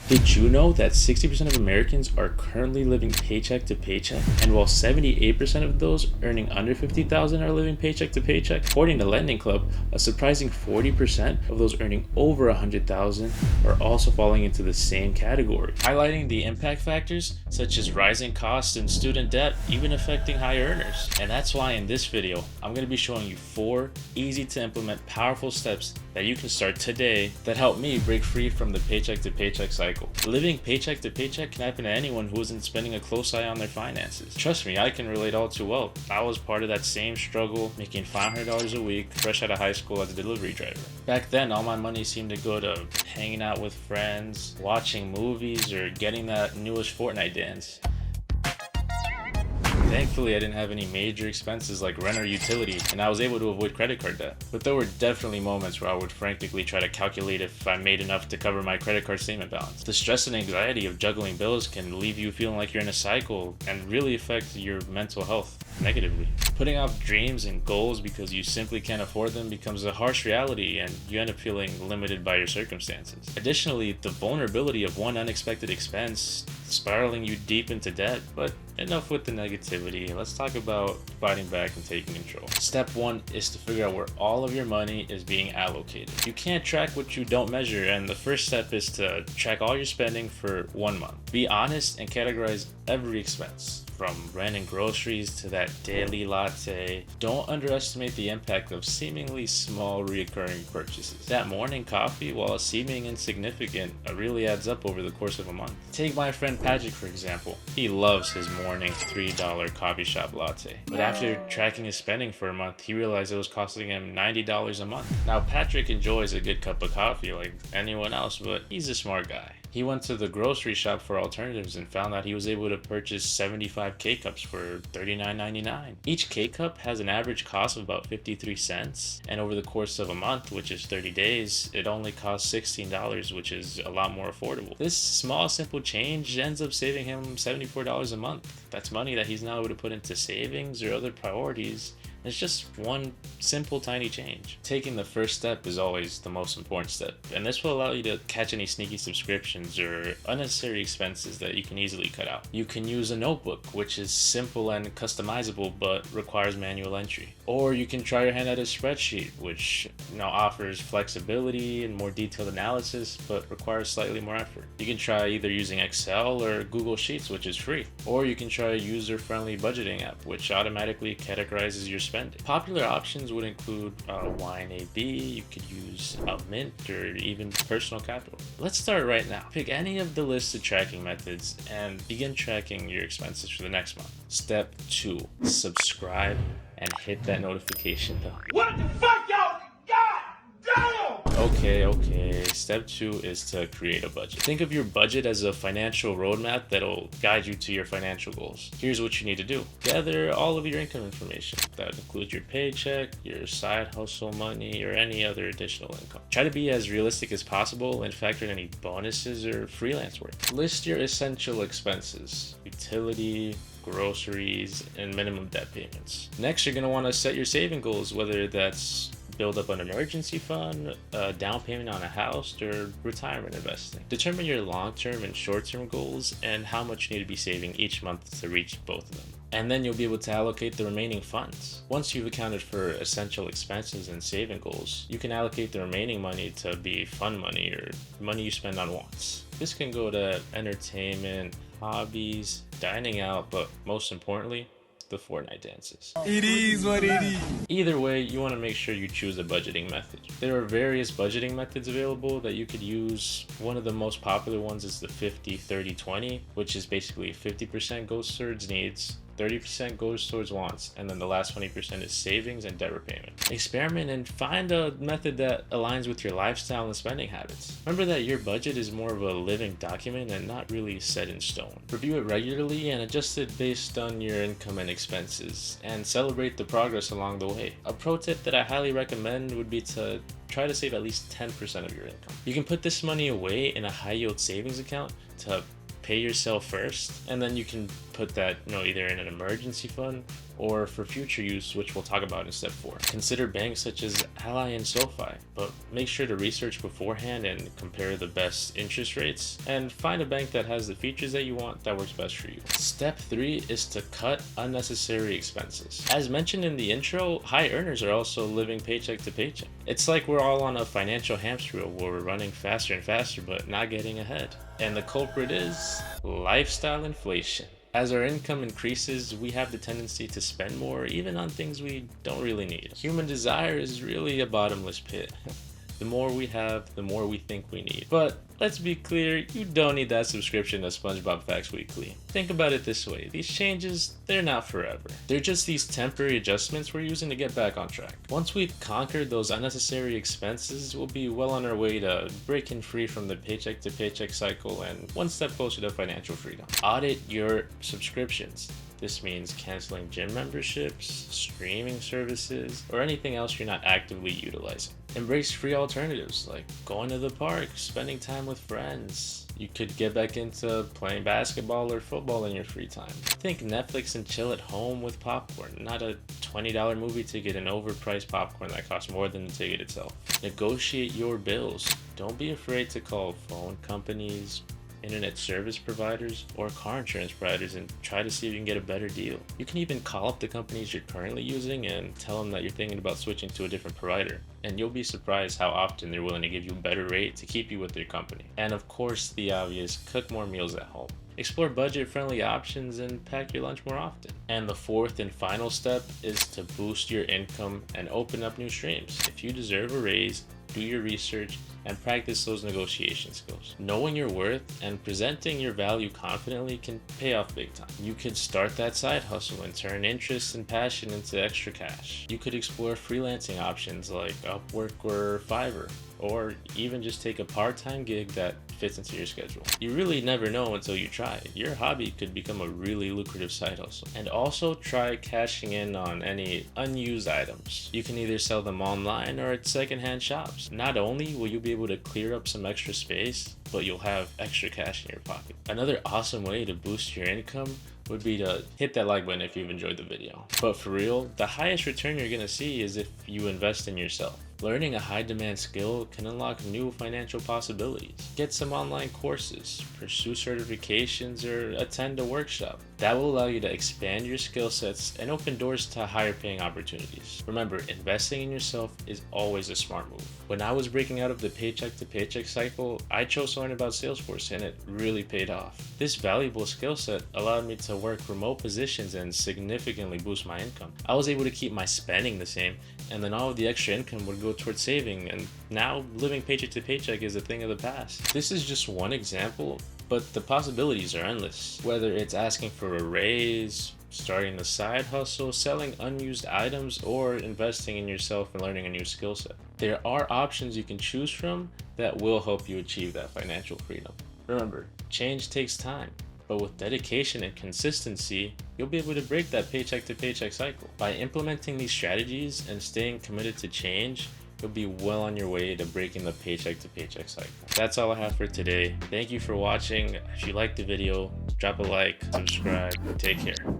Did you know that 60% of Americans are currently living paycheck to paycheck? And while 78% of those earning under $50,000 are living paycheck to paycheck, according to Lending Club, a surprising 40% of those earning over $100,000 are also falling into the same category, highlighting the impact factors such as rising costs and student debt even affecting high earners. And that's why in this video, I'm going to be showing you 4 easy to implement powerful steps that you can start today that help me break free from the paycheck to paycheck cycle. Living paycheck to paycheck can happen to anyone who isn't spending a close eye on their finances. Trust me, I can relate all too well. I was part of that same struggle, making $500 a week, fresh out of high school as a delivery driver. Back then, all my money seemed to go to hanging out with friends, watching movies, or getting that newest Fortnite dance. Thankfully, I didn't have any major expenses like rent or utility, and I was able to avoid credit card debt. But there were definitely moments where I would frantically try to calculate if I made enough to cover my credit card statement balance. The stress and anxiety of juggling bills can leave you feeling like you're in a cycle and really affect your mental health negatively. Putting off dreams and goals because you simply can't afford them becomes a harsh reality, and you end up feeling limited by your circumstances. Additionally, the vulnerability of one unexpected expense spiraling you deep into debt. But enough with the negativity, let's talk about fighting back and taking control. Step 1 is to figure out where all of your money is being allocated. You can't track what you don't measure, and the first step is to track all your spending for 1 month. Be honest and categorize every expense, from rent and groceries to that daily latte. Don't underestimate the impact of seemingly small recurring purchases. That morning coffee, while seeming insignificant, really adds up over the course of a month. Take my friend Patrick for example. He loves his morning $3 coffee shop latte. But after tracking his spending for a month, he realized it was costing him $90 a month. Now Patrick enjoys a good cup of coffee like anyone else, but he's a smart guy. He went to the grocery shop for alternatives and found that he was able to purchase 75 K-Cups for $39.99. Each K-Cup has an average cost of about 53 cents, and over the course of a month, which is 30 days, it only costs $16, which is a lot more affordable. This small, simple change ends up saving him $74 a month. That's money that he's now able to put into savings or other priorities. It's just one simple tiny change. Taking the first step is always the most important step, and this will allow you to catch any sneaky subscriptions or unnecessary expenses that you can easily cut out. You can use a notebook, which is simple and customizable but requires manual entry. Or you can try your hand at a spreadsheet, which offers flexibility and more detailed analysis but requires slightly more effort. You can try either using Excel or Google Sheets, which is free. Or you can try a user-friendly budgeting app, which automatically categorizes your spending. Popular options would include YNAB, you could use Mint, or even Personal Capital. Let's start right now. Pick any of the listed tracking methods and begin tracking your expenses for the next month. Step 2, subscribe and hit that notification bell. What the fuck, y'all? God damn! Okay. Step 2 is to create a budget. Think of your budget as a financial roadmap that'll guide you to your financial goals. Here's what you need to do. Gather all of your income information. That includes your paycheck, your side hustle money, or any other additional income. Try to be as realistic as possible and factor in any bonuses or freelance work. List your essential expenses: utility, groceries, and minimum debt payments. Next, you're going to want to set your saving goals, whether that's build up an emergency fund, a down payment on a house, or retirement investing. Determine your long-term and short-term goals and how much you need to be saving each month to reach both of them. And then you'll be able to allocate the remaining funds. Once you've accounted for essential expenses and saving goals, you can allocate the remaining money to be fun money or money you spend on wants. This can go to entertainment, hobbies, dining out, but most importantly, the Fortnite dances. It is what it is. Either way, you want to make sure you choose a budgeting method. There are various budgeting methods available that you could use. One of the most popular ones is the 50-30-20, which is basically 50% goes towards needs, 30% goes towards wants, and then the last 20% is savings and debt repayment. Experiment and find a method that aligns with your lifestyle and spending habits. Remember that your budget is more of a living document and not really set in stone. Review it regularly and adjust it based on your income and expenses, and celebrate the progress along the way. A pro tip that I highly recommend would be to try to save at least 10% of your income. You can put this money away in a high yield savings account to pay yourself first, and then you can put that either in an emergency fund or for future use, which we'll talk about in step 4. Consider banks such as Ally and SoFi, but make sure to research beforehand and compare the best interest rates, and find a bank that has the features that you want that works best for you. Step 3 is to cut unnecessary expenses. As mentioned in the intro, high earners are also living paycheck to paycheck. It's like we're all on a financial hamster wheel where we're running faster and faster but not getting ahead. And the culprit is lifestyle inflation. As our income increases, we have the tendency to spend more even on things we don't really need. Human desire is really a bottomless pit. The more we have, the more we think we need. But let's be clear, you don't need that subscription to SpongeBob Facts Weekly. Think about it this way, these changes, they're not forever. They're just these temporary adjustments we're using to get back on track. Once we've conquered those unnecessary expenses, we'll be well on our way to breaking free from the paycheck to paycheck cycle and one step closer to financial freedom. Audit your subscriptions. This means canceling gym memberships, streaming services, or anything else you're not actively utilizing. Embrace free alternatives like going to the park, spending time with friends. You could get back into playing basketball or football in your free time. Think Netflix and chill at home with popcorn, not a $20 movie ticket and overpriced popcorn that costs more than the ticket itself. Negotiate your bills. Don't be afraid to call phone companies, internet service providers, or car insurance providers and try to see if you can get a better deal. You can even call up the companies you're currently using and tell them that you're thinking about switching to a different provider. And you'll be surprised how often they're willing to give you a better rate to keep you with their company. And of course, the obvious, cook more meals at home. Explore budget-friendly options and pack your lunch more often. And the 4th and final step is to boost your income and open up new streams. If you deserve a raise, do your research and practice those negotiation skills. Knowing your worth and presenting your value confidently can pay off big time. You could start that side hustle and turn interest and passion into extra cash. You could explore freelancing options like Upwork or Fiverr, or even just take a part-time gig that fits into your schedule. You really never know until you try. Your hobby could become a really lucrative side hustle. And also try cashing in on any unused items. You can either sell them online or at secondhand shops. Not only will you be able to clear up some extra space, but you'll have extra cash in your pocket. Another awesome way to boost your income would be to hit that like button if you've enjoyed the video. But for real, the highest return you're gonna see is if you invest in yourself. Learning a high demand skill can unlock new financial possibilities. Get some online courses, pursue certifications, or attend a workshop. That will allow you to expand your skill sets and open doors to higher paying opportunities. Remember, investing in yourself is always a smart move. When I was breaking out of the paycheck to paycheck cycle, I chose to learn about Salesforce and it really paid off. This valuable skill set allowed me to work remote positions and significantly boost my income. I was able to keep my spending the same, and then all of the extra income would go towards saving, and now living paycheck to paycheck is a thing of the past. This is just one example, but the possibilities are endless. Whether it's asking for a raise, starting a side hustle, selling unused items, or investing in yourself and learning a new skill set. There are options you can choose from that will help you achieve that financial freedom. Remember, change takes time, but with dedication and consistency, you'll be able to break that paycheck to paycheck cycle. By implementing these strategies and staying committed to change, you'll be well on your way to breaking the paycheck to paycheck cycle. That's all I have for today. Thank you for watching. If you liked the video, drop a like, subscribe, take care.